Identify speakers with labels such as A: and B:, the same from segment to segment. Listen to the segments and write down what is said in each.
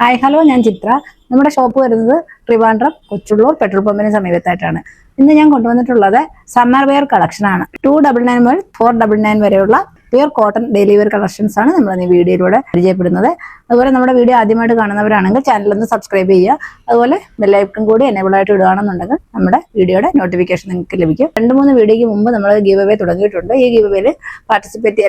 A: Hi hello, ഞാൻ ചിത്ര. നമ്മുടെ shop വരുന്നത് ട്രിവാൻഡ്രം കൊച്ചുള്ളൂർ പെട്രോൾ പമ്പിന് സമീപത്തായിട്ടാണ്. ഇന്ന് ഞാൻ കൊണ്ടുവന്നിട്ടുള്ളത് സമ്മർ വെയർ കളക്ഷൻ ആണ്. 299 മുതൽ 499 വരെയുള്ള pure cotton daily wear collections ആണ് നമ്മൾ ഈ വീഡിയോയിലൂടെ പരിചയപ്പെടുന്നത്. അതുപോലെ നമ്മുടെ വീഡിയോ ആദ്യമായിട്ട് കാണുന്നവരാണെങ്കിൽ ചാനൽ ഒന്ന് സബ്സ്ക്രൈബ് ചെയ്യുക. അതുപോലെ ബെല്ലൈക്കൺ കൂടി എനേബിൾ ആയിട്ട് ഇടുകയാണെന്നുണ്ടെങ്കിൽ നമ്മുടെ വീഡിയോയുടെ നോട്ടിഫിക്കേഷൻ നിങ്ങൾക്ക് ലഭിക്കും. 2-3 വീഡിയോയ്ക്ക് മുമ്പ് നമ്മൾ ഗീവ് അവേ തുടങ്ങിയിട്ടുണ്ട്. ഈ ഗീവ് അവേയിൽ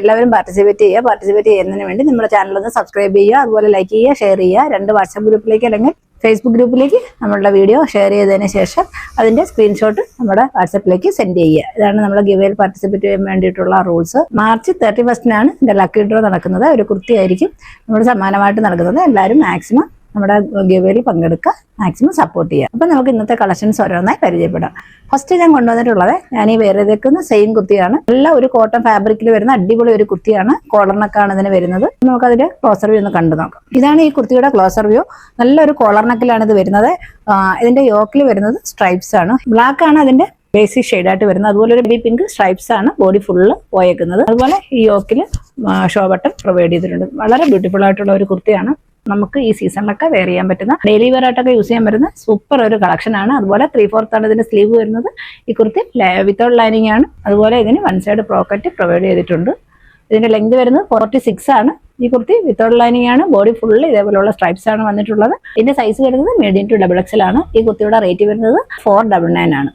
A: എല്ലാവരും പാർട്ടിസിപ്പേറ്റ് ചെയ്യുന്നതിന് വേണ്ടി നമ്മുടെ ചാനൽ ഒന്ന് സബ്സ്ക്രൈബ് ചെയ്യുക. അതുപോലെ ലൈക്ക് ചെയ്യുക, ഷെയർ ചെയ്യുക. 2 വാട്സ്ആപ്പ് ഗ്രൂപ്പിലേക്ക് അല്ലെങ്കിൽ ഫേസ്ബുക്ക് ഗ്രൂപ്പിലേക്ക് നമ്മളുടെ വീഡിയോ ഷെയർ ചെയ്തതിന് ശേഷം അതിന്റെ സ്ക്രീൻഷോട്ട് നമ്മുടെ വാട്സപ്പിലേക്ക് സെൻഡ് ചെയ്യുക. ഇതാണ് നമ്മൾ ഗിവേയിൽ പാർട്ടിസിപ്പേറ്റ് ചെയ്യാൻ വേണ്ടിയിട്ടുള്ള റൂൾസ്. മാർച്ച് 31-നാണ് ഇതിന്റെ ലക്കി ഡ്രോ നടക്കുന്നത്. ഒരു കുർത്തി ആയിരിക്കും നമ്മൾ സമ്മാനമായിട്ട് നൽകുന്നത്. എല്ലാവരും മാക്സിമം നമ്മുടെ ഗിവേയിൽ പങ്കെടുക്കുക, മാക്സിമം സപ്പോർട്ട് ചെയ്യുക. അപ്പം നമുക്ക് ഇന്നത്തെ കളക്ഷൻസ് ഓരോന്നായി പരിചയപ്പെടാം. ഫസ്റ്റ് ഞാൻ കൊണ്ടുവന്നിട്ടുള്ളത് ഞാൻ ഈ വേറെ ഇതേക്കുന്ന സെയിം കുർത്തിയാണ്. നല്ല ഒരു കോട്ടൺ ഫാബ്രിക്കിൽ വരുന്ന അടിപൊളി ഒരു കുർത്തിയാണ്. കോളർനെക്കാണ് ഇതിന് വരുന്നത്. നമുക്ക് അതിന്റെ ക്ലോസർ വ്യൂ ഒന്ന് കണ്ടു നോക്കാം. ഇതാണ് ഈ കുർത്തിയുടെ ക്ലോസർ വ്യൂ. നല്ലൊരു കോളർനെക്കിലാണ് ഇത് വരുന്നത്. ഇതിന്റെ യോക്കിൽ വരുന്നത് സ്ട്രൈപ്സ് ആണ്. ബ്ലാക്ക് ആണ് അതിന്റെ ബേസിക് ഷെയ്ഡായിട്ട് വരുന്നത്. അതുപോലെ ഒരു ബേബി പിങ്ക് സ്ട്രൈപ്സ് ആണ് ബോഡി ഫുള്ള് പോയേക്കുന്നത്. അതുപോലെ ഈ യോക്കിൽ ഷോ ബട്ടൺ പ്രൊവൈഡ് ചെയ്തിട്ടുണ്ട്. വളരെ ബ്യൂട്ടിഫുൾ ആയിട്ടുള്ള ഒരു കുർത്തിയാണ്. നമുക്ക് ഈ സീസണിലൊക്കെ വെയർ ചെയ്യാൻ പറ്റുന്ന, ഡെയിലി വെയർ ആയിട്ടൊക്കെ യൂസ് ചെയ്യാൻ പറ്റുന്ന സൂപ്പർ ഒരു കളക്ഷൻ ആണ്. അതുപോലെ 3/4 ആണ് ഇതിന്റെ സ്ലീവ് വരുന്നത്. ഈ കുർത്തി വിത്തൗട്ട് ലൈനിങ് ആണ്. അതുപോലെ ഇതിന് 1 സൈഡ് പോക്കറ്റ് പ്രൊവൈഡ് ചെയ്തിട്ടുണ്ട്. ഇതിന്റെ ലെങ്ത് വരുന്നത് 46 ആണ്. ഈ കുർത്തി വിത്തൗട്ട് ലൈനിങ് ആണ്. ബോഡി ഫുള്ള് ഇതേപോലെയുള്ള സ്ട്രൈപ്സ് ആണ് വന്നിട്ടുള്ളത്. ഇതിന്റെ സൈസ് വരുന്നത് മീഡിയം ടു XXL ആണ്. ഈ കുർത്തിയുടെ റേറ്റ് വരുന്നത് 499 ആണ്.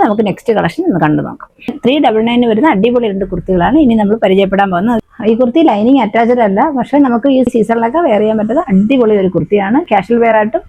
A: നമുക്ക് നെക്സ്റ്റ് കളക്ഷൻ ഒന്ന് കണ്ടു നോക്കാം. 399 വരുന്ന അടിപൊളി 2 കുർത്തികളാണ് ഇനി നമ്മൾ പരിചയപ്പെടാൻ പോകുന്നത്. ഈ കുർത്തി ലൈനിങ് അറ്റാച്ച്ഡ് അല്ല, പക്ഷെ നമുക്ക് ഈ സീസണിലൊക്കെ വെയർ ചെയ്യാൻ പറ്റുന്ന അടിപൊളി ഒരു കുർത്തിയാണ്. കാഷ്വൽ വെയർ ആയിട്ടും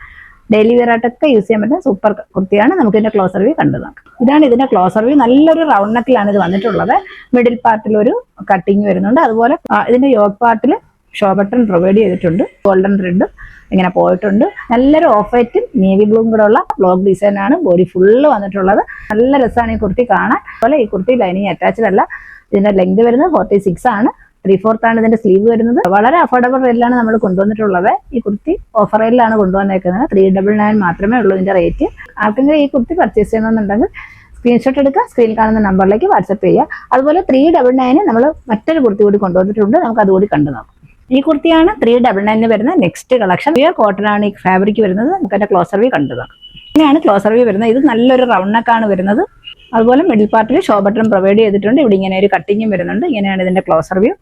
A: ഡെയിലി വെയർ ആയിട്ടൊക്കെ യൂസ് ചെയ്യാൻ പറ്റുന്ന സൂപ്പർ കുർത്തിയാണ്. നമുക്ക് ഇതിന്റെ ക്ലോസർ വ്യൂ കണ്ടു നോക്കാം. ഇതാണ് ഇതിന്റെ ക്ലോസർ വ്യൂ. നല്ലൊരു റൗണ്ട് നെക്കിലാണ് ഇത് വന്നിട്ടുള്ളത്. മിഡിൽ പാർട്ടിൽ ഒരു കട്ടിങ് വരുന്നുണ്ട്. അതുപോലെ ഇതിന്റെ യോക്ക് പാർട്ടിൽ ഷോ ബട്ടൺ പ്രൊവൈഡ് ചെയ്തിട്ടുണ്ട്. ഗോൾഡൻ ത്രെഡ് ഇങ്ങനെ പോയിട്ടുണ്ട്. നല്ലൊരു ഓഫ് വൈറ്റും നേവി ബ്ലൂവും കൂടെ ഉള്ള ബ്ലോക്ക് ഡിസൈൻ ആണ് ബോഡി ഫുള്ള് വന്നിട്ടുള്ളത്. നല്ല രസമാണ് ഈ കുർത്തി കാണാൻ. അതുപോലെ ഈ കുർത്തി ലൈനിങ് അറ്റാച്ച്ഡ് അല്ല. ഇതിന്റെ ലെങ്ത് വരുന്നത് 46 ആണ്. 3/4 ആണ് ഇതിന്റെ സ്ലീവ് വരുന്നത്. വളരെ അഫോർഡബിൾ റേറ്റിലാണ് നമ്മൾ കൊണ്ടുവന്നിട്ടുള്ളത്. ഈ കുർത്തി ഓഫർ റേറ്റിലാണ് കൊണ്ടുവന്നേക്കുന്നത്. 399 മാത്രമേ ഉള്ളൂ ഇതിന്റെ റേറ്റ്. ആർക്കെങ്കിലും ഈ കുർത്തി പർച്ചേസ് ചെയ്യണമെന്നുണ്ടെങ്കിൽ സ്ക്രീൻഷോട്ട് എടുക്കുക, സ്ക്രീനിൽ കാണുന്ന നമ്പറിലേക്ക് വാട്സപ്പ് ചെയ്യുക. അതുപോലെ 399 നമ്മൾ മറ്റൊരു കുർത്തി കൂടി കൊണ്ടുവന്നിട്ടുണ്ട്. നമുക്ക് അതുകൂടി കണ്ടു നോക്കാം. ഈ കുർത്തിയാണ് 399 വരുന്ന നെക്സ്റ്റ് കളക്ഷൻ. പ്യുർ കോട്ടൺ ആണ് ഈ ഫാബ്രിക് വരുന്നത്. നമുക്ക് അതിന്റെ ക്ലോസർ വ്യൂ കണ്ടു നോക്കാം. ഇങ്ങനെയാണ് ക്ലോസർ വ്യൂ വരുന്നത്. ഇത് നല്ലൊരു റൗണ്ട് നെക്കാണ് വരുന്നത്. അതുപോലെ മിഡിൽ പാർട്ടിൽ ഷോ ബട്ടൺ പ്രൊവൈഡ് ചെയ്തിട്ടുണ്ട്. ഇവിടെ ഇങ്ങനെ ഒരു കട്ടിങ്ങും വരുന്നുണ്ട്. ഇങ്ങനെയാണ് ഇതിന്റെ ക്ലോസർ വ്യൂ.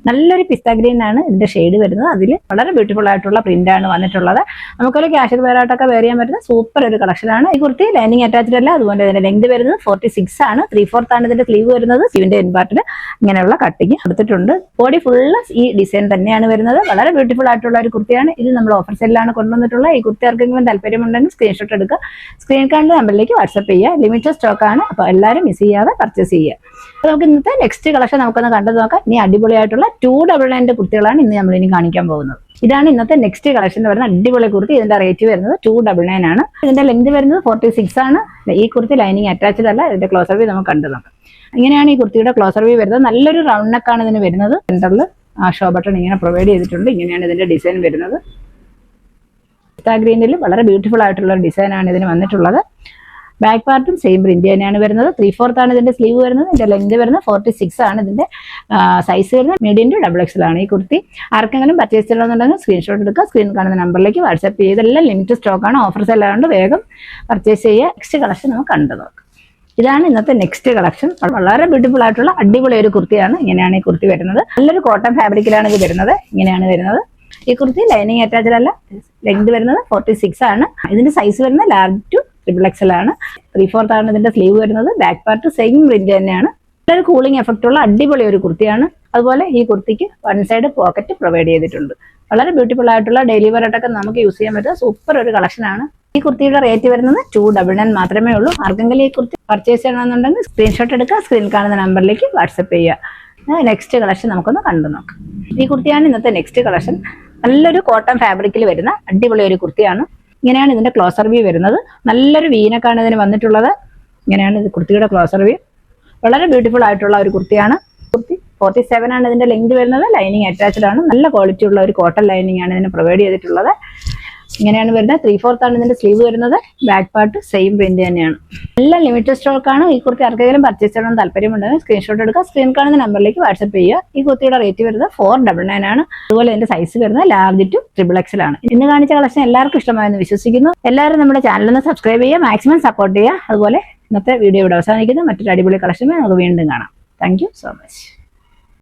A: നല്ലൊരു പിസ്ത ഗ്രീൻ ആണ് ഇതിന്റെ ഷെയ്ഡ് വരുന്നത്. അതിൽ വളരെ ബ്യൂട്ടിഫുൾ ആയിട്ടുള്ള പ്രിന്റ് ആണ് വന്നിട്ടുള്ളത്. നമുക്കൊരു കാഷ്വൽ വെയർ ആയിട്ടൊക്കെ വെയർ ചെയ്യാൻ പറ്റുന്ന സൂപ്പർ ഒരു കളക്ഷൻ ആണ്. ഈ കുർത്തി ലൈനിങ് അറ്റാച്ച്ഡ് അല്ല. അതുപോലെ ഇതിന്റെ ലെങ്ത് വരുന്നത് 46 ആണ്. 3/4 ആണ് ഇതിന്റെ സ്ലീവ് വരുന്നത്. സ്ലീവിന്റെ എൻ പാർട്ടിൽ ഇങ്ങനെയുള്ള കട്ടിങ് കൊടുത്തിട്ടുണ്ട്. ബോഡി ഫുള്ള് ഈ ഡിസൈൻ തന്നെയാണ് വരുന്നത്. വളരെ ബ്യൂട്ടിഫുൾ ആയിട്ടുള്ള ഒരു കുർത്തിയാണ്. ഇത് നമ്മൾ ഓഫർ സെല്ലാണ് കൊണ്ടുവന്നിട്ടുള്ളത്. ഈ കുർത്തി ആർക്കെങ്കിലും താല്പര്യമുണ്ടെങ്കിൽ സ്ക്രീൻഷോട്ട് എടുക്കുക, സ്ക്രീൻ കാണുന്ന നമ്പറിലേക്ക് വാട്സപ്പ് ചെയ്യുക. ലിമിറ്റഡ് സ്റ്റോക്ക് ആണ്. അപ്പോൾ എല്ലാവരും മിസ് ചെയ്യാതെ പർച്ചേസ് ചെയ്യുക. അപ്പോൾ നമുക്ക് ഇന്നത്തെ നെക്സ്റ്റ് കളക്ഷൻ നമുക്കൊന്ന് കണ്ടു നോക്കാം. ഇനി അടിപൊളിയായിട്ടുള്ള 299 കുർത്തികളാണ് ഇന്ന് നമ്മൾ ഇനി കാണിക്കാൻ പോകുന്നത്. ഇതാണ് ഇന്നത്തെ നെക്സ്റ്റ് കളക്ഷൻ വരുന്ന അടിപൊളി കുർത്തി. ഇതിന്റെ റേറ്റ് വരുന്നത് 299 ആണ്. ഇതിന്റെ ലെങ്ത് വരുന്നത് 46 ആണ്. ഈ കുർത്തി ലൈനിങ് അറ്റാച്ച്ഡ് അല്ല. ഇതിന്റെ ക്ലോസർ വ്യൂ നമുക്ക് കണ്ടു നോക്കാം. ഇങ്ങനെയാണ് ഈ കുർത്തിയുടെ ക്ലോസർ വ്യൂ വരുന്നത്. നല്ലൊരു റൗണ്ട് നെക്കാണ് ഇതിന് വരുന്നത്. സെന്ററിൽ ഷോ ബട്ടൺ ഇങ്ങനെ പ്രൊവൈഡ് ചെയ്തിട്ടുണ്ട്. ഇങ്ങനെയാണ് ഇതിന്റെ ഡിസൈൻ വരുന്നത്. ഗ്രീനിൽ വളരെ ബ്യൂട്ടിഫുൾ ആയിട്ടുള്ള ഒരു ഡിസൈൻ ആണ് ഇതിന് വന്നിട്ടുള്ളത്. ബാക്ക് പാർട്ടും സെയിം പ്രിന്റ് തന്നെയാണ് വരുന്നത്. 3/4 ആണ് ഇതിന്റെ സ്ലീവ് വരുന്നത്. ഇതിന്റെ ലെങ്ത് വരുന്നത് 46 ആണ്. ഇതിന്റെ സൈസ് വരുന്നത് മീഡിയം ടു XXL ആണ്. ഈ കുർത്തി ആർക്കെങ്കിലും പർച്ചേസ് ചെയ്യണമെന്നുണ്ടെങ്കിൽ സ്ക്രീൻഷോട്ട് എടുക്കുക, സ്ക്രീൻ കാണുന്ന നമ്പറിലേക്ക് വാട്സപ്പ് ചെയ്യുക. ഇതെല്ലാം ലിമിറ്റഡ് സ്റ്റോക്ക് ആണ്. ഓഫേഴ്സ് എല്ലാം കൊണ്ട് വേഗം പർച്ചേസ് ചെയ്യുക. നെക്സ്റ്റ് കളക്ഷൻ നമുക്ക് കണ്ടു നോക്കാം. ഇതാണ് ഇന്നത്തെ നെക്സ്റ്റ് കളക്ഷൻ. വളരെ ബ്യൂട്ടിഫുൾ ആയിട്ടുള്ള അടിപൊളി ഒരു കുർത്തിയാണ്. ഇങ്ങനെയാണ് ഈ കുർത്തി വരുന്നത്. നല്ലൊരു കോട്ടൺ ഫാബ്രിക്കിലാണ് ഇത് വരുന്നത്. ഇങ്ങനെയാണ് വരുന്നത്. ഈ കുർത്തി ലൈനിങ് അറ്റാച്ച്ഡ് അല്ല. ലെങ്ത് വരുന്നത് 46 ആണ്. ഇതിന്റെ സൈസ് വരുന്നത് ലാർജ് ടു XXL ആണ്. 3/4 ആണ് ഇതിന്റെ സ്ലീവ് വരുന്നത്. ബാക്ക് പാർട്ട് സെയിം പ്രിന്റ് തന്നെയാണ്. നല്ലൊരു കൂളിംഗ് എഫക്റ്റ് ഉള്ള അടിപൊളി ഒരു കുർത്തിയാണ്. അതുപോലെ ഈ കുർത്തിക്ക് 1 സൈഡ് പോക്കറ്റ് പ്രൊവൈഡ് ചെയ്തിട്ടുണ്ട്. വളരെ ബ്യൂട്ടിഫുൾ ആയിട്ടുള്ള ഡെയിലി വെയർ ആയിട്ടൊക്കെ നമുക്ക് യൂസ് ചെയ്യാൻ പറ്റുന്ന സൂപ്പർ ഒരു കളക്ഷൻ ആണ്. ഈ കുർത്തിയുടെ റേറ്റ് വരുന്നത് 299 മാത്രമേ ഉള്ളൂ. ആർക്കെങ്കിലും ഈ കുർത്തി പർച്ചേസ് ചെയ്യണമെന്നുണ്ടെങ്കിൽ സ്ക്രീൻഷോട്ട് എടുക്കുക, സ്ക്രീനിൽ കാണുന്ന നമ്പറിലേക്ക് വാട്സപ്പ് ചെയ്യുക. നെക്സ്റ്റ് കളക്ഷൻ നമുക്കൊന്ന് കണ്ടു നോക്കാം. ഈ കുർത്തിയാണ് ഇന്നത്തെ നെക്സ്റ്റ് കളക്ഷൻ. നല്ലൊരു കോട്ടൺ ഫാബ്രിക്കിൽ വരുന്ന അടിപൊളി ഒരു കുർത്തിയാണ്. ഇങ്ങനെയാണ് ഇതിന്റെ ക്ലോസർ വ്യൂ വരുന്നത്. നല്ലൊരു വീനക്കാണ് ഇതിന് വന്നിട്ടുള്ളത്. ഇങ്ങനെയാണ് ഇത് കുർത്തിയുടെ ക്ലോസർ വ്യൂ. വളരെ ബ്യൂട്ടിഫുൾ ആയിട്ടുള്ള ഒരു കുർത്തിയാണ്. കുർത്തി 47 ആണ് ഇതിന്റെ ലെങ്ത് വരുന്നത്. ലൈനിങ് അറ്റാച്ച്ഡ് ആണ്. നല്ല ക്വാളിറ്റി ഉള്ള ഒരു കോട്ടൺ ലൈനിങ് ആണ് ഇതിന് പ്രൊവൈഡ് ചെയ്തിട്ടുള്ളത്. ഇങ്ങനെയാണ് വരുന്നത്. 3/4 ആണ് ഇതിന്റെ സ്ലീവ് വരുന്നത്. ബാക്ക് പാർട്ട് സെയിം പ്രിന്റ് തന്നെയാണ്. എല്ലാം ലിമിറ്റഡ് സ്റ്റോക്കാണ്. ഈ കുർത്തി ആർക്കെങ്കിലും പർച്ചേസ് ചെയ്യണം താല്പര്യമുണ്ടെങ്കിൽ സ്ക്രീൻഷോട്ട് എടുക്കുക. സ്ക്രീൻ കാണുന്ന നമ്പറിലേക്ക് വാട്സ്ആപ്പ് ചെയ്യുക. ഈ കുർത്തിയുടെ റേറ്റ് വരുന്നത് 499 ആണ്. അതുപോലെ ഇതിന്റെ സൈസ് വരുന്നത് large to XXL ആണ്. ഇന്ന് കാണിച്ച കളക്ഷൻ എല്ലാവർക്കും ഇഷ്ടമായെന്ന് വിശ്വസിക്കുന്നു. എല്ലാവരും നമ്മുടെ ചാനലിന് സബ്സ്ക്രൈബ് ചെയ്യുക, മാക്സിമം സപ്പോർട്ട് ചെയ്യുക. അതുപോലെ ഇന്നത്തെ വീഡിയോ ഇവിടെ അവസാനിക്കുന്നു. മറ്റൊരു അടിപൊളി കളക്ഷനുമായി നമുക്ക് വീണ്ടും കാണാം. Thank you so much.